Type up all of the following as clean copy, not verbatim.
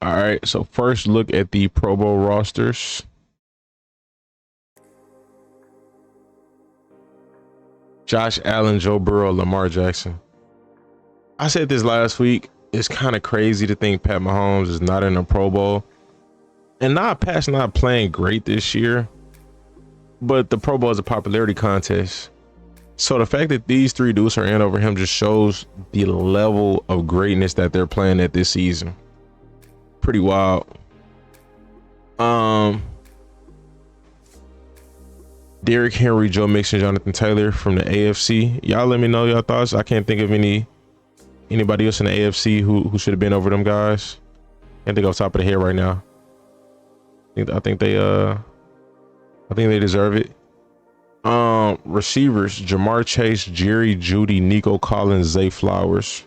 All right, so first look at the Pro Bowl rosters. Josh Allen, Joe Burrow, Lamar Jackson. I said this last week. It's kind of crazy to think Pat Mahomes is not in the Pro Bowl. And Pat's not playing great this year, but the Pro Bowl is a popularity contest. So the fact that these three dudes are in over him just shows the level of greatness that they're playing at this season. Pretty wild. Derrick Henry, Joe Mixon, Jonathan Taylor from the AFC. Y'all let me know your thoughts. I can't think of anybody else in the AFC who should have been over them guys. Can't think off the top of the head right now. I think they deserve it. Receivers: Jamar Chase, Jerry Jeudy, Nico Collins, Zay Flowers.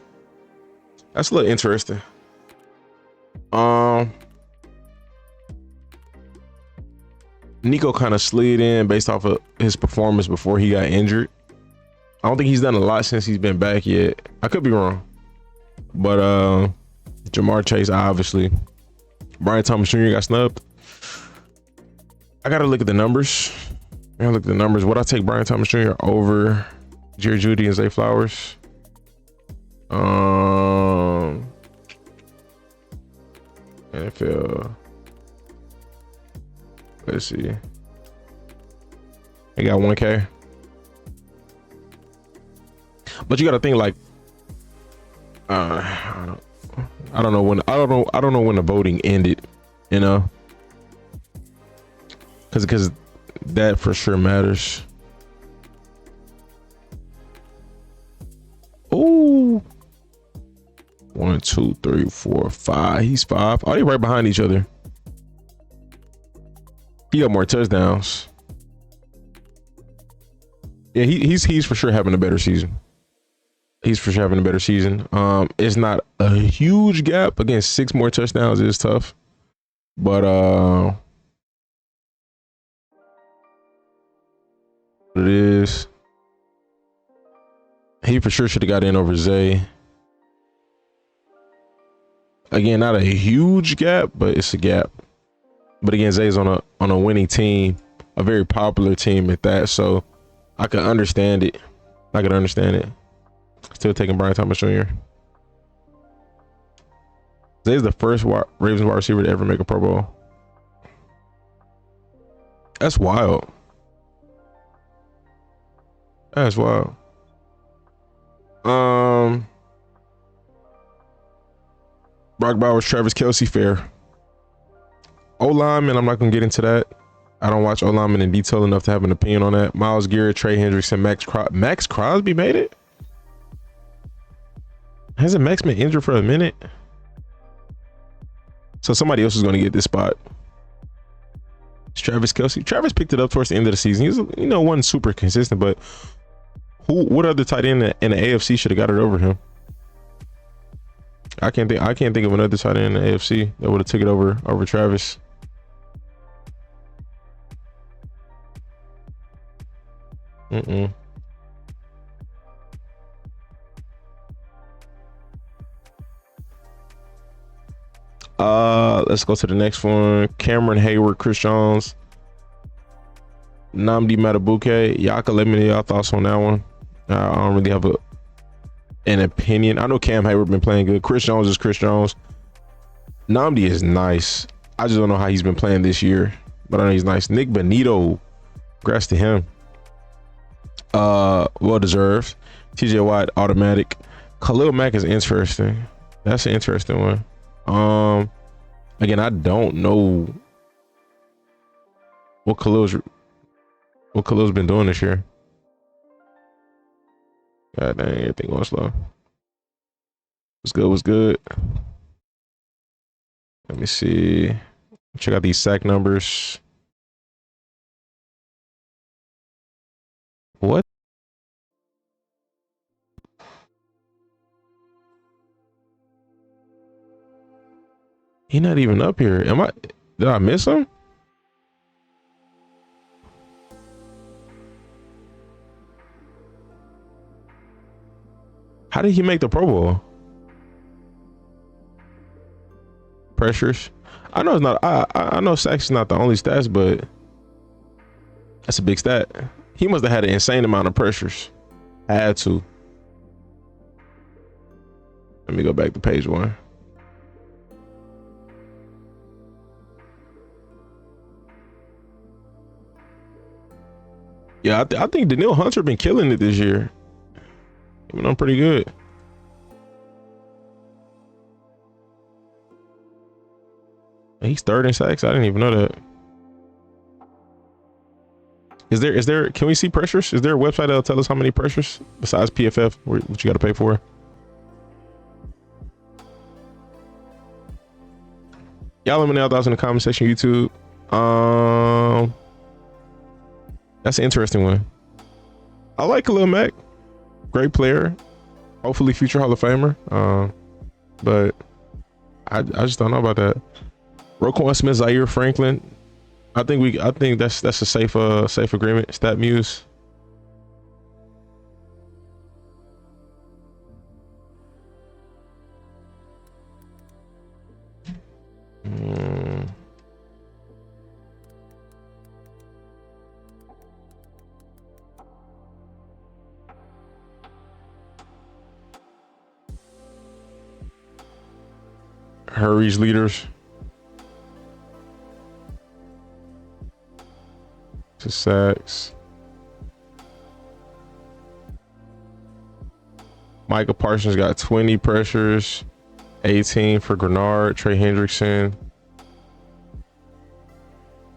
That's a little interesting. Nico kind of slid in based off of his performance before he got injured. I don't think he's done a lot since he's been back yet. I could be wrong, but Jamar Chase, obviously. Brian Thomas Jr. got snubbed. I gotta look at the numbers. Would I take Brian Thomas Jr. over Jerry Jeudy and Zay Flowers? NFL. Let's see. He got 1K. But you got to think like, I don't know when the voting ended, you know, because that for sure matters. Oh, 1, 2, 3, 4, 5. He's 5. Oh, they right behind each other. He got more touchdowns. Yeah, he's for sure having a better season. It's not a huge gap. Again, 6 more touchdowns is tough, but it is. He for sure should have got in over Zay. Again, not a huge gap, but it's a gap. But again, Zay's on a winning team, a very popular team at that. So I can understand it. Still taking Brian Thomas Jr. Zay's the first Ravens wide receiver to ever make a Pro Bowl. That's wild. Brock Bowers, Travis Kelce, fair. O-lineman, I'm not gonna get into that. I don't watch O-lineman in detail enough to have an opinion on that. Myles Garrett, Trey Hendrickson, Max Crosby made it? Hasn't Max been injured for a minute? So somebody else is going to get this spot. It's Travis Kelce. Travis picked it up towards the end of the season. He's, wasn't super consistent, but what other tight end in the AFC should have got it over him? I can't think of another tight end in the AFC that would have took it over Travis. Let's go to the next one. Cameron Hayward, Chris Jones, Nnamdi Madubuike. Y'all can let me know your thoughts on that one. I don't really have an opinion. I know Cam Hayward been playing good. Chris Jones is Chris Jones. Nnamdi is nice. I just don't know how he's been playing this year, but I know he's nice. Nick Bonito, congrats to him. Well deserved. TJ Watt, automatic. Khalil Mack is interesting. That's an interesting one. Again, I don't know what Khalil's been doing this year. God dang, everything going slow. What's good? Let me see. Check out these sack numbers. What? He not even up here. Did I miss him? How did he make the Pro Bowl? pressures. I know it's not. I know sacks is not the only stats, but that's a big stat. He must have had an insane amount of pressures. Had to. Let me go back to page 1. Yeah, I think Danielle Hunter been killing it this year. Even I'm pretty good. He's third in sacks. I didn't even know that. Is there? Can we see pressures? Is there a website that'll tell us how many pressures besides PFF? What you got to pay for? Y'all let me know your thoughts in the comment section. YouTube. That's an interesting one. I like Khalil Mack. Great player. Hopefully future Hall of Famer. But I just don't know about that. Roquan Smith, Zaire Franklin. I think that's a safe agreement. Stat Muse. Hurries leaders. To sacks. Micah Parsons got 20 pressures, 18 for Grenard. Trey Hendrickson.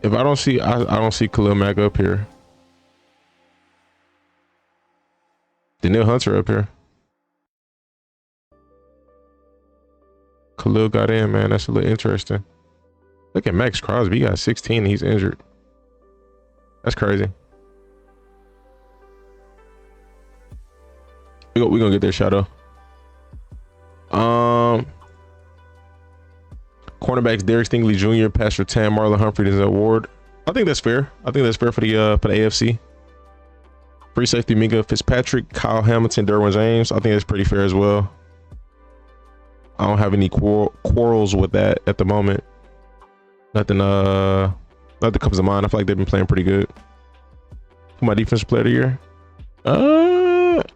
If I don't see Khalil Mack up here. Danielle Hunter up here. Khalil got in, man. That's a little interesting. Look at Max Crosby. He got 16 and he's injured. That's crazy. We're gonna get their shadow. Cornerbacks Derek Stingley Jr., Pastor Tam, Marlon Humphrey is award. I think that's fair. I think that's fair for the AFC. Free safety Minka Fitzpatrick, Kyle Hamilton, Derwin James. I think that's pretty fair as well. I don't have any quarrels with that at the moment. Nothing comes to mind. I feel like they've been playing pretty good. Who my defensive player of the year?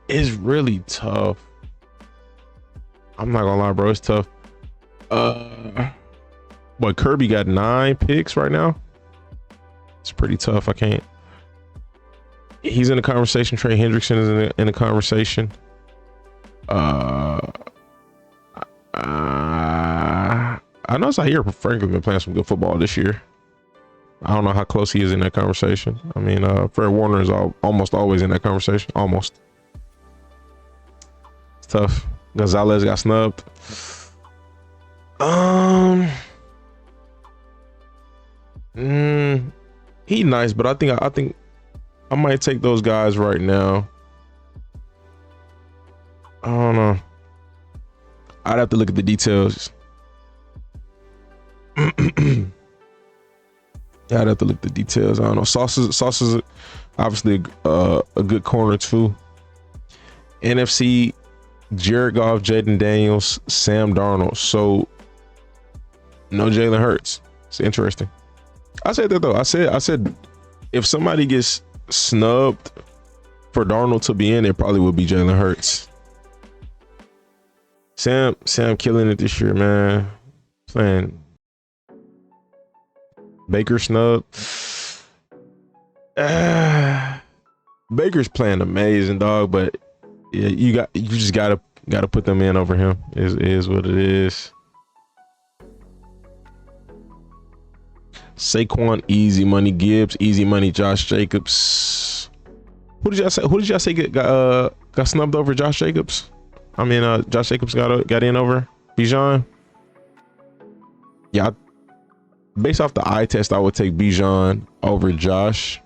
It's really tough. I'm not gonna lie, bro. It's tough. But Kirby got 9 picks right now. It's pretty tough. I can't. He's in the conversation. Trey Hendrickson is in the conversation. I know Zaire Franklin been playing some good football this year. I don't know how close he is in that conversation. I mean, Fred Warner is almost always in that conversation. Almost. It's tough. Gonzalez got snubbed. He nice, but I think I might take those guys right now. I don't know. I'd have to look at the details. I'd have to look at the details. I don't know. Sauce is obviously a good corner too. NFC, Jared Goff, Jaden Daniels, Sam Darnold. So no Jalen Hurts. It's interesting. I said that though. I said if somebody gets snubbed for Darnold to be in, it probably would be Jalen Hurts. Sam killing it this year, man. Playing Baker snub. Baker's playing amazing, dog, but yeah, you just gotta put them in over him. Is what it is. Saquon, easy money. Gibbs, easy money. Josh Jacobs. Who did y'all say got snubbed over Josh Jacobs? I mean, Josh Jacobs got in over Bijan. Yeah, based off the eye test, I would take Bijan over Josh.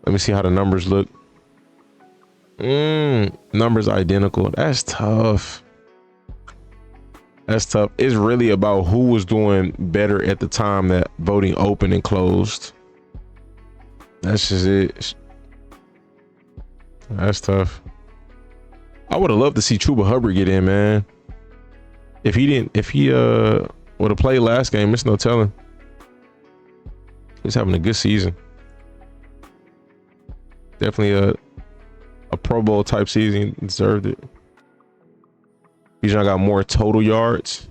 Let me see how the numbers look. Numbers identical. That's tough. That's tough. It's really about who was doing better at the time that voting opened and closed. That's just it. That's tough. I would have loved to see Chuba Hubbard get in, man. If he Would have played last game. It's no telling. He's having a good season. Definitely a Pro Bowl type season. He deserved it. Bijan got more total yards.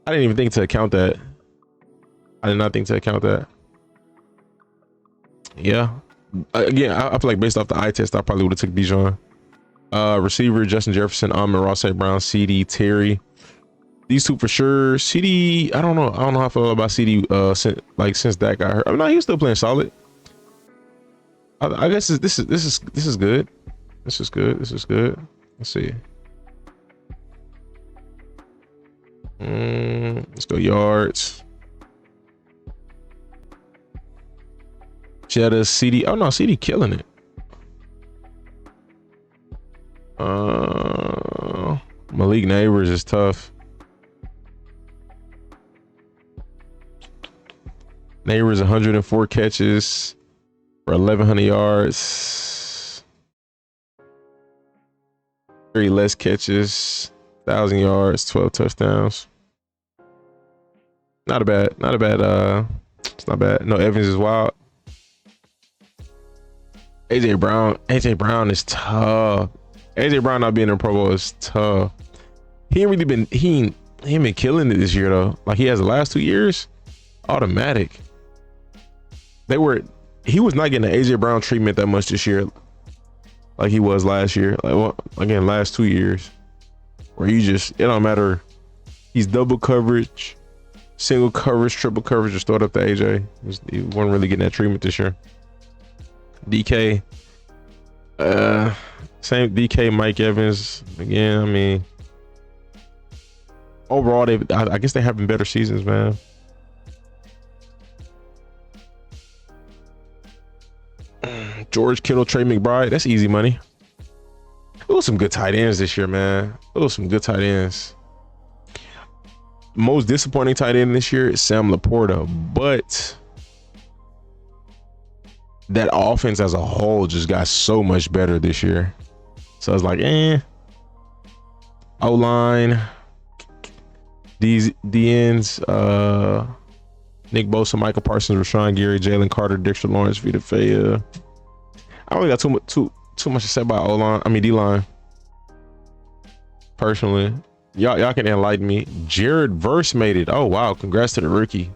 I didn't even think to account that. I did not think to account that. Yeah. Again, I feel like based off the eye test, I probably would have took Bijan. Receiver Justin Jefferson, Amon Ross St. Brown, CD Terry. These two for sure. CD, I don't know how I feel about CD. Since that got hurt. I mean, no, he was still playing solid. I guess this is good. This is good. This is good. Let's see. Let's go yards. Jetta, CD. Oh no, CD killing it. Malik Neighbors is tough. Neighbors 104 catches for 1,100 yards. Very less catches, 1,000 yards, 12 touchdowns. Not a bad. It's not bad. No, Evans is wild. AJ Brown is tough. AJ Brown not being in the Pro Bowl is tough. He ain't been killing it this year though. Like he has the last 2 years, automatic. He was not getting the AJ Brown treatment that much this year, like he was last year. Like, well, again, last 2 years, where it don't matter. He's double coverage, single coverage, triple coverage, just throw it up to AJ. He wasn't really getting that treatment this year. DK, same DK, Mike Evans. Again, I mean, overall, I guess they're having better seasons, man. George Kittle, Trey McBride, that's easy money. It was some good tight ends this year, man. It was some good tight ends. Most disappointing tight end this year is Sam Laporta, but that offense as a whole just got so much better this year. So I was like, O-line, D-ends, Nick Bosa, Michael Parsons, Rashawn Gary, Jalen Carter, Dexter Lawrence, Vita Vea. I don't really got too much to say about O-line. I mean D-line. Personally, y'all can enlighten me. Jared Verse made it. Oh wow! Congrats to the rookie.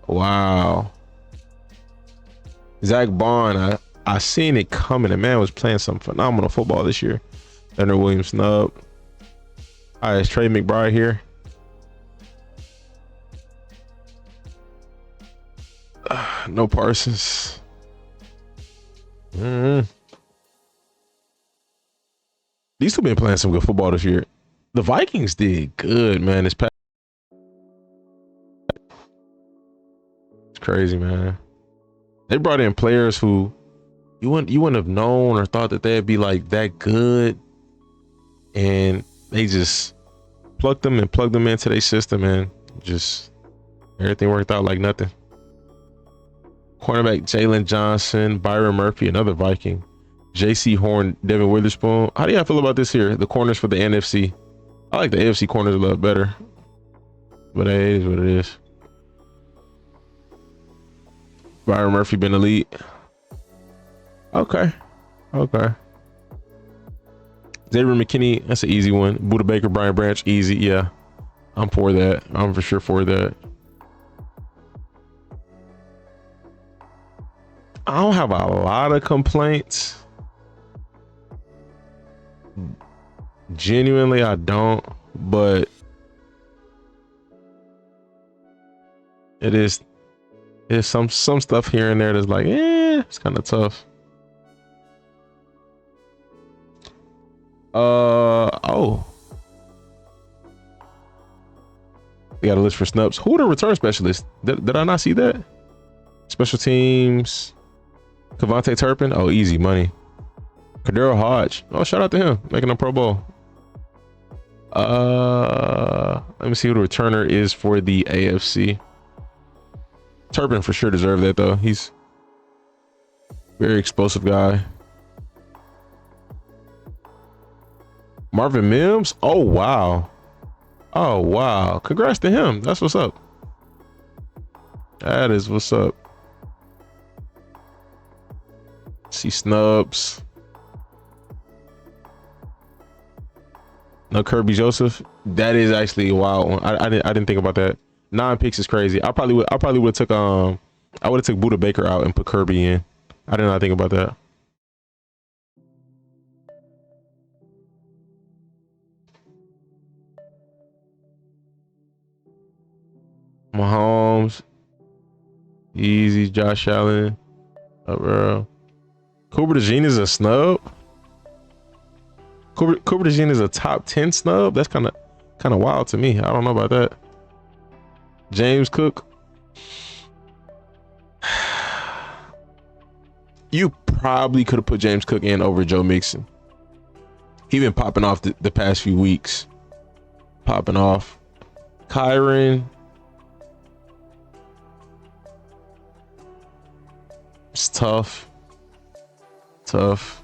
Wow. Zach Bond, I seen it coming. The man was playing some phenomenal football this year. Leonard Williams snub. All right, it's Trey McBride here. No Parsons. These two been playing some good football this year. The Vikings did good, man. It's crazy, man. They brought in players who you wouldn't have known or thought that they'd be like that good, and they just plugged them into their system, and just everything worked out like nothing. Cornerback Jalen Johnson, Byron Murphy, another Viking, J.C. Horn, Devin Witherspoon. How do y'all feel about this here? The corners for the NFC. I like the AFC corners a lot better, but it is what it is. Byron Murphy been elite. Okay. Xavier McKinney, that's an easy one. Buda Baker, Brian Branch, easy. Yeah, I'm for that. I'm for sure for that. I don't have a lot of complaints. Genuinely, I don't. But there's some stuff here and there that's like, it's kind of tough. We got a list for snubs. Who are the return specialists? Did I not see that? Special teams. Kevontae Turpin. Oh, easy money. Kadero Hodge. Oh, shout out to him making a Pro Bowl. Let me see who the returner is for the AFC. Turpin for sure deserved that though. He's very explosive guy. Marvin Mims. Oh wow. Oh wow! Congrats to him. That's what's up. That is what's up. See snubs. No Kirby Joseph. That is actually a wild one. I didn't think about that. 9 picks is crazy. I probably would have took I would have took Buda Baker out and put Kirby in. I did not think about that. Mahomes, easy. Josh Allen, bro. Cooper DeJean is a snub. Cooper DeJean is a top 10 snub. That's kind of wild to me. I don't know about that. James Cook. You probably could have put James Cook in over Joe Mixon. He been popping off the past few weeks. Popping off. Kyron. It's tough. Tough.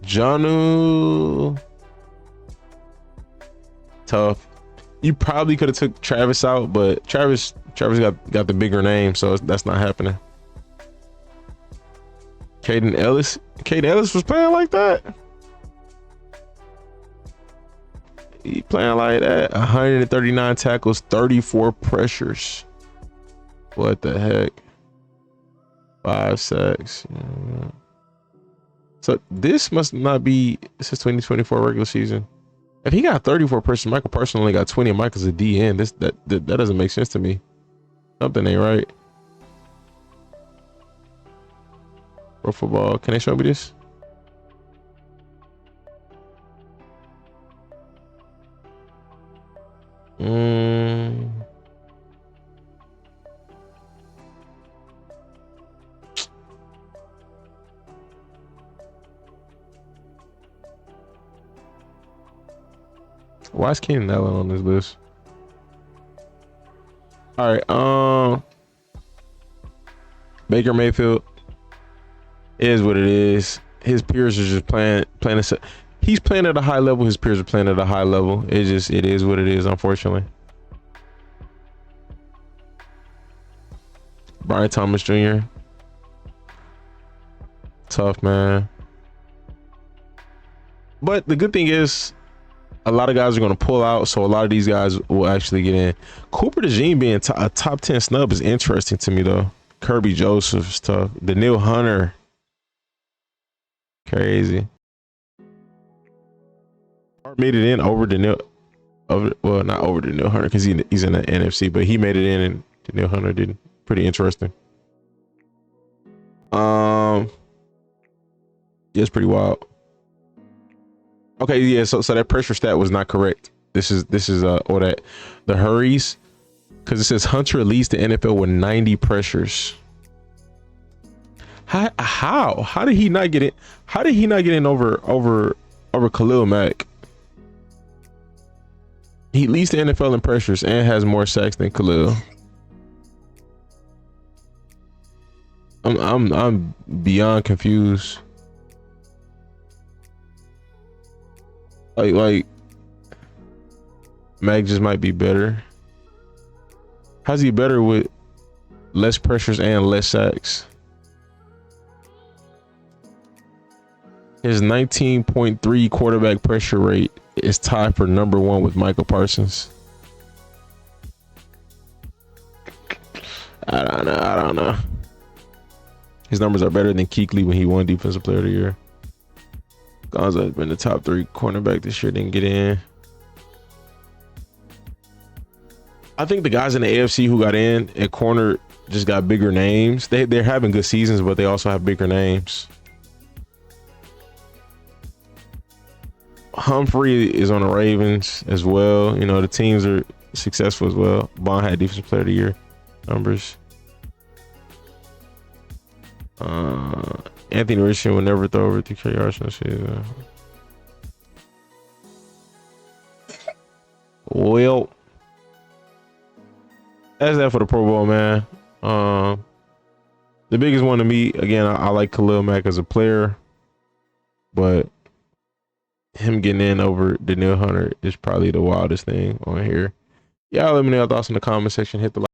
Janu. Tough. You probably could have took Travis out, but Travis got the bigger name, so that's not happening. Caden Ellis. Caden Ellis was playing like that. He playing like that. 139 tackles, 34 pressures. What the heck? 5 sacks. Yeah. So this must not be. This is 2024 regular season. If he got 34 pressures, Michael Parsons only got 20, and Michael's a DN. That doesn't make sense to me. Something ain't right. Pro Football. Can they show me this? Why is Keenan Allen on this list? All right, Baker Mayfield is what it is. His peers are just playing. He's playing at a high level. His peers are playing at a high level. It is what it is, unfortunately. Brian Thomas Jr. Tough, man. But the good thing is, a lot of guys are going to pull out, so a lot of these guys will actually get in. Cooper DeJean being a top 10 snub is interesting to me, though. Kirby Joseph's tough. Daniil Hunter. Crazy. Made it in over Daniil. Well, not over Daniil Hunter because he's in the NFC, but he made it in and Daniil Hunter didn't. Pretty interesting. Yeah, it's pretty wild. Okay, yeah, so that pressure stat was not correct. This is or that the hurries, because it says Hunter leads the NFL with 90 pressures. How did he not get it? How did he not get in over Khalil Mack? He leads the NFL in pressures and has more sacks than Khalil. I'm beyond confused. Like Mag just might be better. How's he better with less pressures and less sacks? His 19.3 quarterback pressure rate is tied for number 1 with Michael Parsons. I don't know. His numbers are better than Kuechly when he won Defensive Player of the Year. Gonzo has been the top 3 cornerback this year, didn't get in. I think the guys in the AFC who got in at corner just got bigger names. They're having good seasons, but they also have bigger names. Humphrey is on the Ravens as well. You know, the teams are successful as well. Bond had Defensive Player of the Year numbers. Anthony Richardson will never throw over 3K yards in the season. Well, that's that for the Pro Bowl, man. The biggest one to me, again, I like Khalil Mack as a player, but him getting in over Daniil Hunter is probably the wildest thing on here. Y'all let me know your thoughts in the comment section. Hit the like.